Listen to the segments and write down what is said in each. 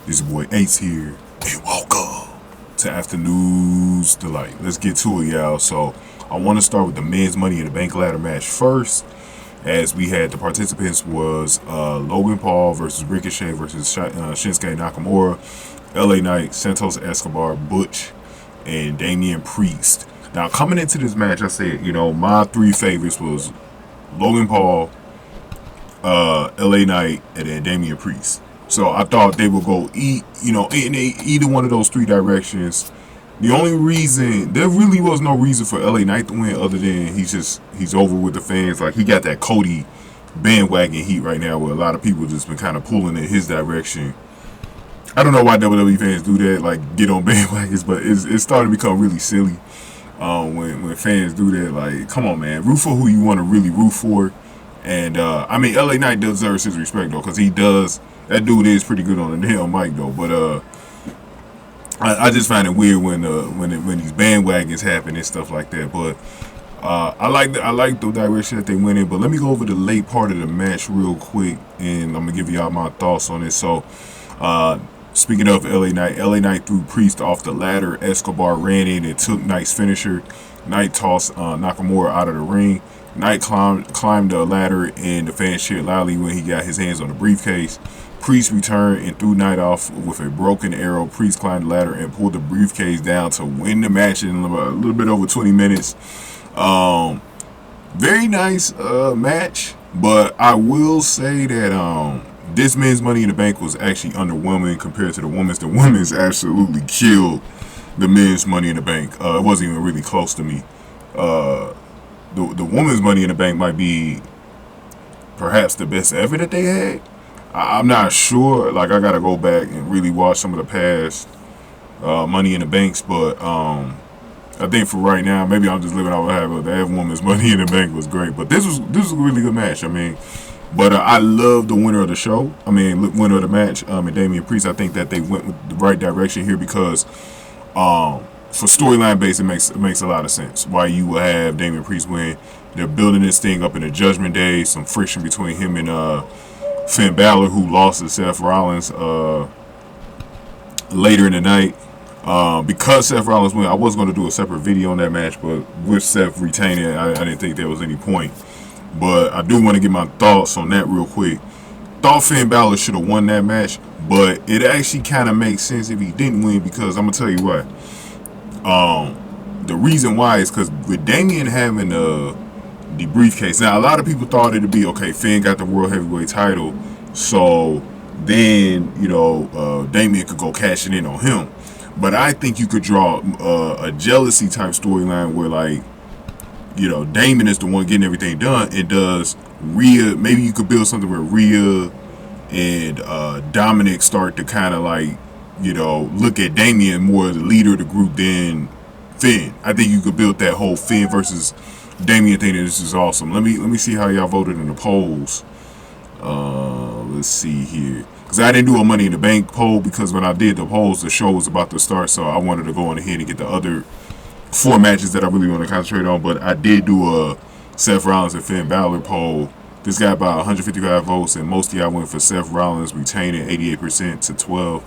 This boy Ace here, and welcome to Afternoon's Delight. Let's get to it, y'all. So, I want to start with the men's Money in the Bank ladder match first, as we had the participants was Logan Paul versus Ricochet versus Shinsuke Nakamura, LA Knight, Santos Escobar, Butch, and Damian Priest. Now, coming into this match, I said, my three favorites was Logan Paul, LA Knight, and then Damian Priest. So I thought they would go in either one of those three directions. The only reason, there really was no reason for LA Knight to win other than he's over with the fans. Like, he got that Cody bandwagon heat right now where a lot of people just been kind of pulling in his direction. I don't know why WWE fans do that, like get on bandwagons, but it's starting to become really silly when fans do that. Like, come on, man, root for who you want to really root for. And LA Knight deserves his respect though, because he does. That dude is pretty good on the damn mic though. But I just find it weird when these bandwagons happen and stuff like that. But I like the direction that they went in. But let me go over the late part of the match real quick, and I'm gonna give y'all my thoughts on it. So speaking of LA Knight threw Priest off the ladder. Escobar ran in and took Knight's finisher. Knight tossed Nakamura out of the ring. Knight climbed the ladder, and the fans cheered loudly when he got his hands on the briefcase. Priest returned and threw Knight off with a broken arrow. Priest climbed the ladder and pulled the briefcase down to win the match in a little bit over 20 minutes. Very nice match, but I will say that this men's Money in the Bank was actually underwhelming compared to the women's. The women's absolutely killed the men's Money in the Bank. It wasn't even really close to me. The women's Money in the Bank might be perhaps the best ever that they had. I'm not sure. Like, I gotta go back and really watch some of the past Money in the Banks, but I think for right now, maybe I'm just living out what happened. The women's Money in the Bank was great, but this was a really good match. But I love the winner of the show. Winner of the match, and Damian Priest. I think that they went with the right direction here because for storyline base, it makes a lot of sense why you will have Damian Priest win. They're building this thing up in the Judgment Day, some friction between him and Finn Balor, who lost to Seth Rollins later in the night. Because Seth Rollins won, I was going to do a separate video on that match, but with Seth retaining, I didn't think there was any point. But I do want to get my thoughts on that real quick. Thought Finn Balor should have won that match, but it actually kind of makes sense if he didn't win, because I'm going to tell you why. The reason why is because with Damian having the briefcase, now a lot of people thought it'd be okay, Finn got the World Heavyweight title, so then Damian could go cashing in on him. But I think you could draw a jealousy type storyline where, like, Damian is the one getting everything done, and does Rhea, maybe you could build something where Rhea and Dominic start to kind of like look at Damian more as the leader of the group than Finn. I think you could build that whole Finn versus Damian thing, and this is awesome. Let me see how y'all voted in the polls. Let's see here, because I didn't do a Money in the Bank poll, because when I did the polls, the show was about to start, so I wanted to go on ahead and get the other 4 matches that I really want to concentrate on. But I did do a Seth Rollins and Finn Balor poll. This got about 155 votes, and most of y'all went for Seth Rollins retaining, 88% to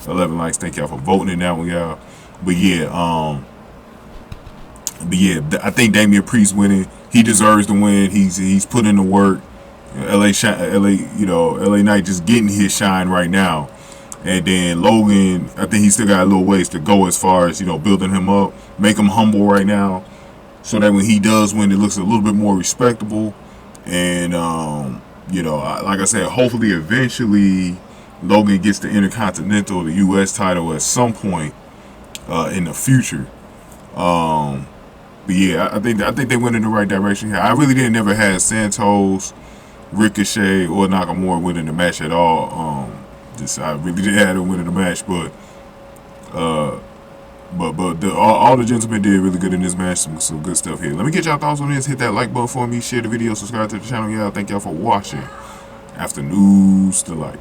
11 likes. Thank y'all for voting in that one, y'all. But I think Damian Priest winning, he deserves to win. He's put in the work. LA Knight just getting his shine right now. And then Logan, I think he still got a little ways to go as far as building him up, make him humble right now, so that when he does win, it looks a little bit more respectable. And like I said, hopefully eventually Logan gets the Intercontinental, the U.S. title at some point in the future. But yeah, I think they went in the right direction here. I really didn't ever have Santos, Ricochet, or Nakamura winning the match at all. I really didn't have them winning the match, but all the gentlemen did really good in this match. Some good stuff here. Let me get y'all thoughts on this. Hit that like button for me. Share the video. Subscribe to the channel. Y'all. Thank y'all for watching. Afternoon's Delight.